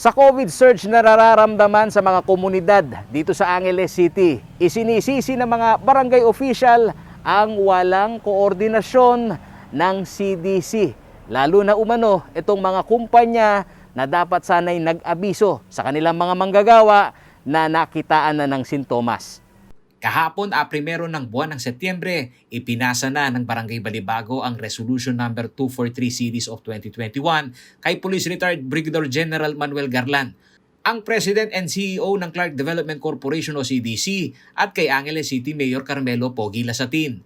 Sa COVID surge na nararamdaman sa mga komunidad dito sa Angeles City, isinisisi ng mga barangay official ang walang koordinasyon ng CDC. Lalo na umano itong mga kumpanya na dapat sanay nag-abiso sa kanilang mga manggagawa na nakitaan na ng sintomas. Kahapon, 1 ng buwan ng Setyembre, ipinasa na ng Barangay Balibago ang Resolution Number 243 Series of 2021 kay Police Retired Brigadier General Manuel Garland, ang President and CEO ng Clark Development Corporation o CDC, at kay Angeles City Mayor Carmelo Pogi Lasatin.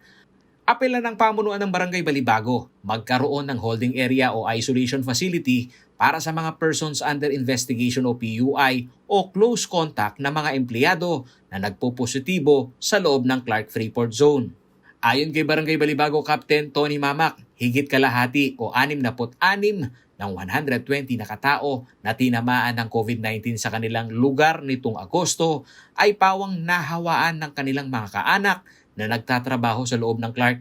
Apela ng pamunuan ng Barangay Balibago, magkaroon ng holding area o isolation facility para sa mga persons under investigation o PUI o close contact na mga empleyado na nagpo-positibo sa loob ng Clark Freeport Zone. Ayon kay Barangay Balibago Captain Tony Mamak, higit kalahati o 66 ng 120 na katao na tinamaan ng COVID-19 sa kanilang lugar nitong Agosto ay pawang nahawaan ng kanilang mga kaanak na nagtatrabaho sa loob ng Clark.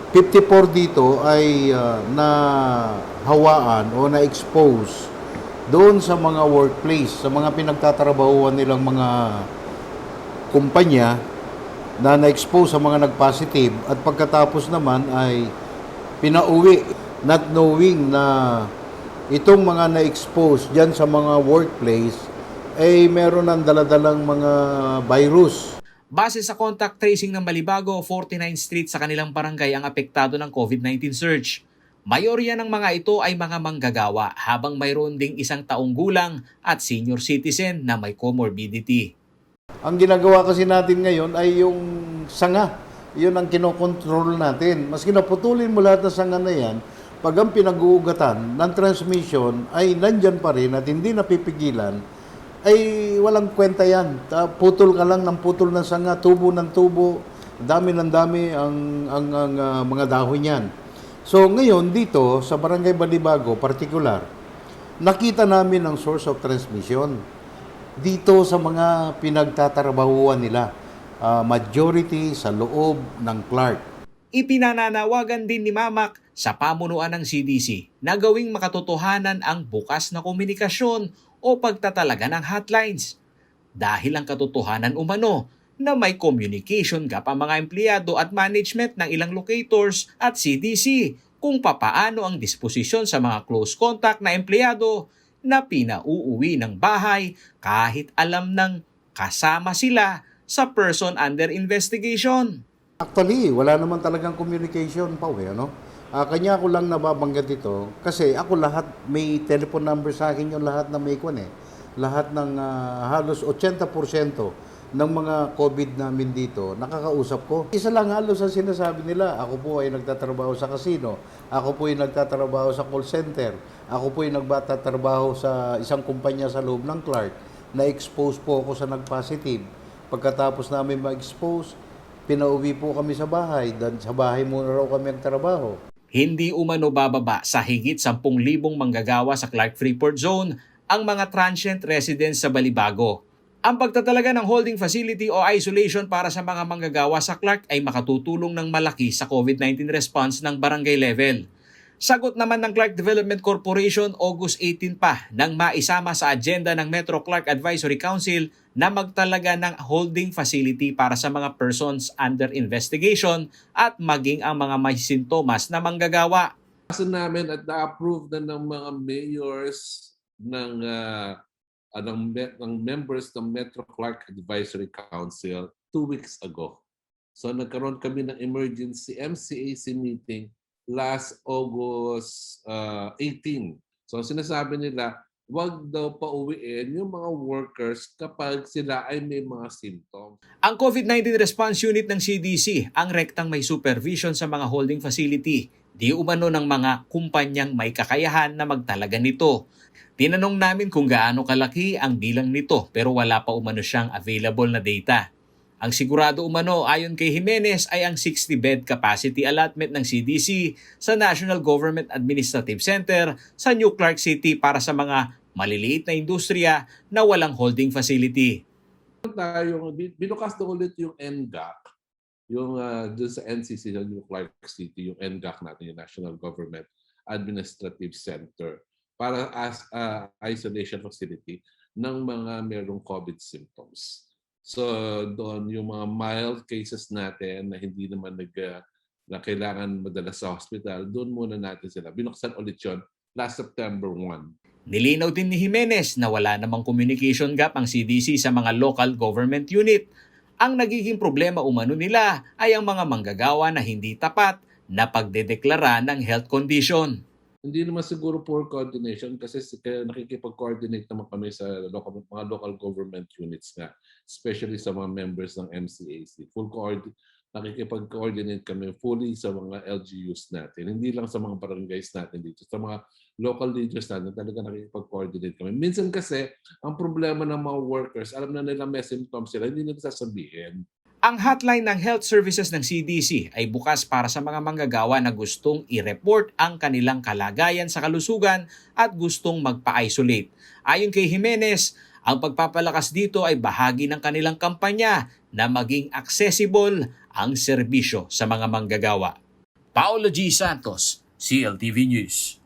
54 dito ay nahawaan o na-expose doon sa mga workplace, sa mga pinagtatrabahuan nilang mga kumpanya na na-expose sa mga nag-positive, at pagkatapos naman ay pinauwi, not knowing na itong mga na-expose dyan sa mga workplace ay meron ng daladalang mga virus. Base sa contact tracing ng Balibago, 49 street sa kanilang barangay ang apektado ng COVID-19 surge. Mayorya ng mga ito ay mga manggagawa, habang mayroon ding 1 taong gulang at senior citizen na may comorbidity. Ang ginagawa kasi natin ngayon ay yung sanga. Yun ang kinokontrol natin. Mas kinaputulin mo lahat ng sanga na yan, pag ang pinag-uugatan ng transmission ay nandyan pa rin at hindi napipigilan, ay walang kwenta yan. Putol ka lang ng putol ng sanga, tubo ng tubo, dami ng dami ang mga dahon yan. So ngayon dito sa Barangay Balibago particular, nakita namin ang source of transmission dito sa mga pinagtatrabahuan nila. Majority sa loob ng Clark. Ipinananawagan din ni Mamak sa pamunuan ng CDC na gawing makatotohanan ang bukas na komunikasyon o pagtatalaga ng hotlines. Dahil ang katotohanan umano na may communication gap ang mga empleyado at management ng ilang locators at CDC kung papaano ang disposisyon sa mga close contact na empleyado na pinauuwi ng bahay kahit alam ng kasama sila sa person under investigation. Actually, wala naman talagang communication pa, ano? Kanya ako lang nababanggit ito kasi ako lahat, may telephone number sa akin yung lahat na may lahat ng halos 80% ng mga COVID namin dito, nakakausap ko. Isa lang halos ang sinasabi nila, ako po ay nagtatrabaho sa casino, ako po ay nagtatrabaho sa call center, ako po ay nagtatrabaho sa isang kumpanya sa loob ng Clark, na-expose po ako sa nag-positive. Pagkatapos namin ma-expose, pinauwi po kami sa bahay, dan sa bahay muna raw kami nagtrabaho. Hindi umano bababa sa higit 10,000 manggagawa sa Clark Freeport Zone ang mga transient residents sa Balibago. Ang pagtatalaga ng holding facility o isolation para sa mga manggagawa sa Clark ay makatutulong ng malaki sa COVID-19 response ng barangay level. Sagot naman ng Clark Development Corporation, August 18 pa nang maisama sa agenda ng Metro Clark Advisory Council na magtalaga ng holding facility para sa mga persons under investigation at maging ang mga may sintomas na manggagawa. Kasi namin at na-approve na ng mga mayors ng members ng Metro Clark Advisory Council 2 weeks ago. So nagkaroon kami ng emergency MCAC meeting last August 18. So sinasabi nila, wag daw pauwiin yung mga workers kapag sila ay may mga symptoms. Ang COVID-19 Response Unit ng CDC ang rektang may supervision sa mga holding facility, di umano ng mga kumpanyang may kakayahan na magtalaga nito. Tinanong namin kung gaano kalaki ang bilang nito pero wala pa umano siyang available na data. Ang sigurado umano ayon kay Jimenez ay ang 60-bed capacity allotment ng CDC sa National Government Administrative Center sa New Clark City para sa mga maliliit na industriya na walang holding facility. Binukas na ulit yung NGAC, yung doon sa NCC sa New Clark City, yung NGAC natin, yung National Government Administrative Center. para as isolation facility ng mga merong COVID symptoms. So doon yung mga mild cases natin na hindi naman na kailangan madala sa hospital, doon muna natin sila. Binuksan ulit yun last September 1. Nilinaw din ni Jimenez na wala namang communication gap ang CDC sa mga local government unit. Ang nagiging problema umano nila ay ang mga manggagawa na hindi tapat na pagdedeklara ng health condition. Hindi naman siguro poor coordination kasi kaya nakikipag-coordinate naman kami sa mga local government units nga, especially sa mga members ng MCAC. Nakikipag-coordinate kami fully sa mga LGUs natin. Hindi lang sa mga barangays natin dito. Sa mga local leaders natin, talaga nakikipag-coordinate kami. Minsan kasi, ang problema ng mga workers, alam na nila may symptoms sila, hindi nila sasabihin. Ang hotline ng health services ng CDC ay bukas para sa mga manggagawa na gustong i-report ang kanilang kalagayan sa kalusugan at gustong magpa-isolate. Ayon kay Jimenez, ang pagpapalakas dito ay bahagi ng kanilang kampanya na maging accessible ang serbisyo sa mga manggagawa. Paolo G. Santos, CLTV News.